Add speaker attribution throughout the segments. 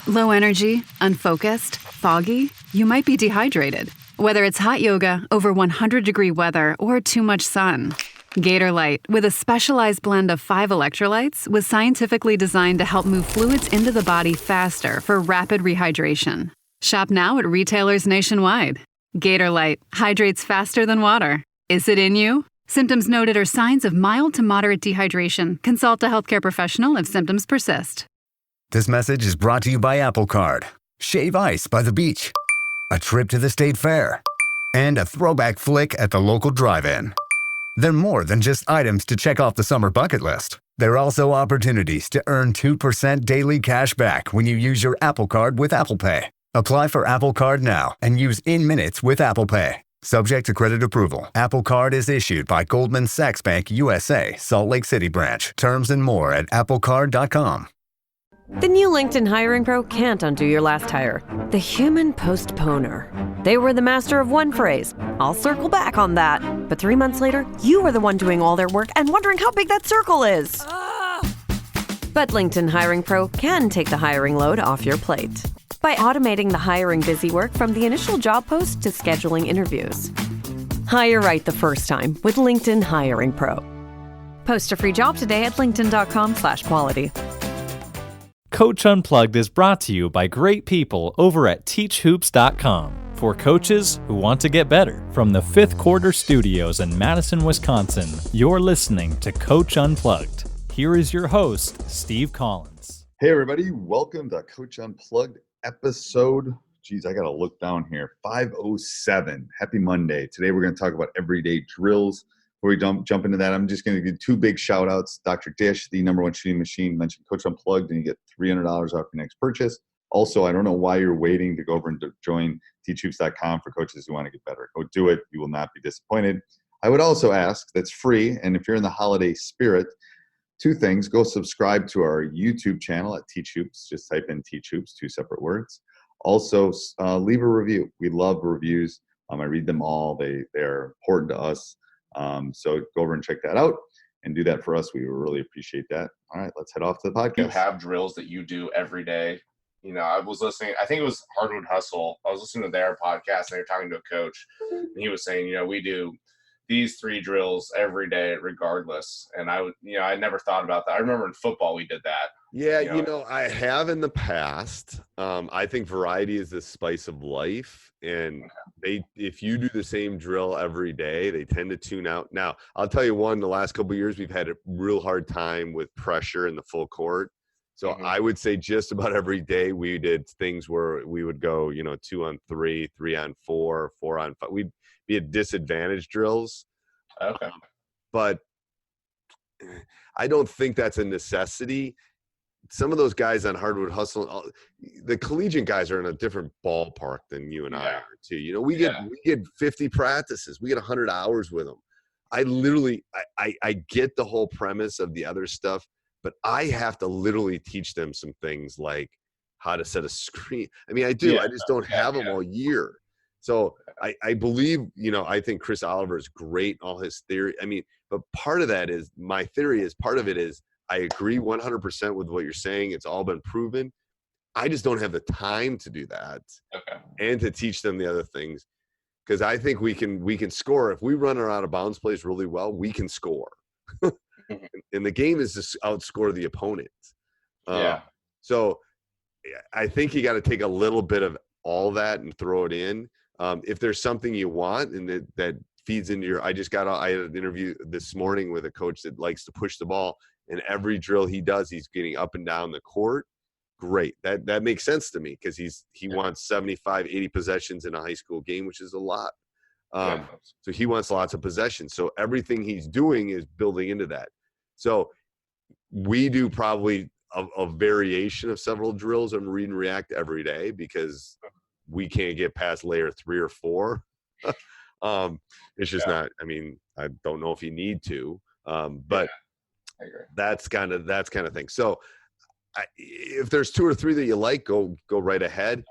Speaker 1: Low energy, unfocused, foggy? You might be dehydrated. Whether it's hot yoga, over 100-degree weather, or too much sun. Gatorlight, with a specialized blend of 5 electrolytes, was scientifically designed to help move fluids into the body faster for rapid rehydration. Shop now at retailers nationwide. Gatorlight hydrates faster than water. Is it in you? Symptoms noted are signs of mild to moderate dehydration. Consult a healthcare professional if symptoms persist.
Speaker 2: This message is brought to you by Apple Card. Shave ice by the beach. A trip to the state fair. And a throwback flick at the local drive-in. They're more than just items to check off the summer bucket list. They're also opportunities to earn 2% daily cash back when you use your Apple Card with Apple Pay. Apply for Apple Card now and use in minutes with Apple Pay. Subject to credit approval. Apple Card is issued by Goldman Sachs Bank USA, Salt Lake City branch. Terms and more at applecard.com.
Speaker 3: The new LinkedIn Hiring Pro can't undo your last hire. The human postponer. They were the master of one phrase. I'll circle back on that. But 3 months later, you are the one doing all their work and wondering how big that circle is. But LinkedIn Hiring Pro can take the hiring load off your plate by automating the hiring busy work from the initial job post to scheduling interviews. Hire right the first time with LinkedIn Hiring Pro. Post a free job today at linkedin.com/quality.
Speaker 4: Coach Unplugged is brought to you by great people over at teachhoops.com for coaches who want to get better. From the Fifth Quarter Studios in Madison, Wisconsin, you're listening to Coach Unplugged. Here is your host, Steve Collins.
Speaker 5: Hey, everybody. Welcome to Coach Unplugged episode. Geez, I got to look down here. 507. Happy Monday. Today, we're going to talk about everyday drills. Before we jump into that, I'm just going to give 2 big shout outs. Dr. Dish, the number 1 shooting machine, mentioned Coach Unplugged, and you get $300 off your next purchase. Also, I don't know why you're waiting to go over and join teachhoops.com for coaches who want to get better. Go do it. You will not be disappointed. I would also ask, that's free, and if you're in the holiday spirit, 2 things. Go subscribe to our YouTube channel at Teach Hoops. Just type in Teach Hoops, 2 separate words. Also, leave a review. We love reviews. I read them all. They're important to us. So go over and check that out and do that for us. We would really appreciate that. All right, let's head off to the podcast.
Speaker 6: You have drills that you do every day. You know, I was listening, I think it was Hardwood Hustle. I was listening to their podcast and they were talking to a coach and he was saying, you know, we do these 3 drills every day regardless. And I never thought about that. I remember in football we did that.
Speaker 7: Yeah, you know, I have in the past. I think variety is the spice of life. And if you do the same drill every day, they tend to tune out. Now, I'll tell you the last couple of years, we've had a real hard time with pressure in the full court. So I would say just about every day we did things where we would go, 2 on 3, 3 on 4, 4 on 5. We'd be at disadvantage drills.
Speaker 6: Okay.
Speaker 7: But I don't think that's a necessity. Some of those guys on Hardwood Hustle, the collegiate guys are in a different ballpark than you and I are too. We get 50 practices. We get 100 hours with them. I get the whole premise of the other stuff, but I have to literally teach them some things like how to set a screen. I mean, I do. I just don't have them all year. So I believe, I think Chris Oliver is great in all his theory. I mean, but part of that is my theory is part of it is I agree 100% with what you're saying. It's all been proven. I just don't have the time to do that and to teach them the other things because I think we can score. If we run our out of bounds plays really well, we can score. And the game is to outscore the opponent. So I think you got to take a little bit of all that and throw it in. If there's something you want and that feeds into I had an interview this morning with a coach that likes to push the ball. And every drill he does, he's getting up and down the court. Great. That makes sense to me because he wants 75, 80 possessions in a high school game, which is a lot. So he wants lots of possessions. So everything he's doing is building into that. So we do probably a variation of several drills on read and react every day because we can't get past layer 3 or 4. It's just not, I don't know if you need to, but
Speaker 6: I agree.
Speaker 7: That's kind of thing. So if there's 2 or 3 that you like, go right ahead.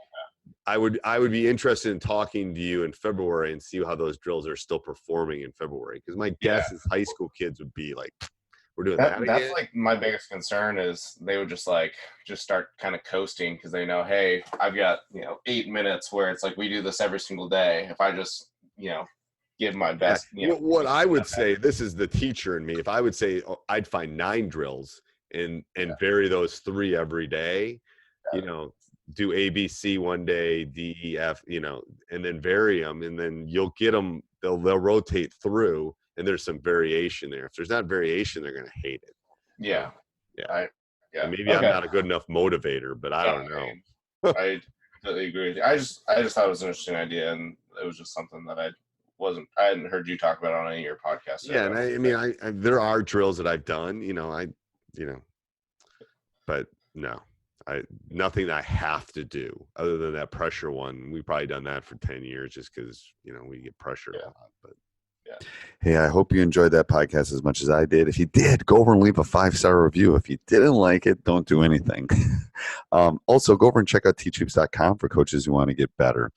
Speaker 7: I would be interested in talking to you in February and see how those drills are still performing in February. Because my guess is high school kids would be like, we're doing that
Speaker 6: That's
Speaker 7: again.
Speaker 6: like my biggest concern is they would just start kind of coasting because they know, hey, I've got 8 minutes where it's like we do this every single day. If I just give my best,
Speaker 7: what I would say, this is the teacher in me. If I would say I'd find 9 drills and vary those 3 every day, do ABC one day, D, E, F, and then vary them, and then you'll get them. They'll rotate through, and there's some variation there. If there's not variation, they're going to hate it.
Speaker 6: Yeah.
Speaker 7: And maybe I'm not a good enough motivator, but I don't know.
Speaker 6: I completely agree with you. I just thought it was an interesting idea, and it was just something that I hadn't heard you talk about on any of your podcasts.
Speaker 7: Yeah, and I there are drills that I've done, but no. Nothing that I have to do other than that pressure one. We've probably done that for 10 years just because, we get pressured a lot. But
Speaker 5: Hey, I hope you enjoyed that podcast as much as I did. If you did, go over and leave a 5-star review. If you didn't like it, don't do anything. Also, go over and check out teachhoops.com for coaches who want to get better.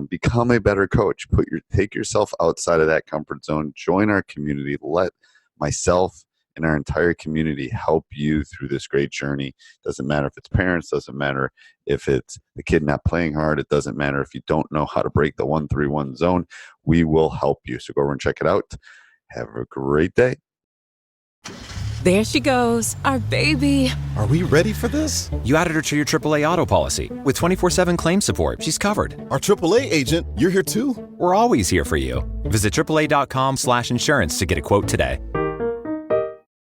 Speaker 5: Become a better coach. Take yourself outside of that comfort zone. Join our community. Let myself and our entire community help you through this great journey. Doesn't matter if it's parents, doesn't matter if it's the kid not playing hard, it doesn't matter if you don't know how to break the 1-3-1 zone. We will help you. So go over and check it out. Have a great day.
Speaker 8: There she goes, our baby.
Speaker 9: Are we ready for this?
Speaker 10: You added her to your AAA auto policy. With 24/7 claim support, she's covered.
Speaker 9: Our AAA agent, you're here too?
Speaker 10: We're always here for you. Visit AAA.com/insurance to get a quote today.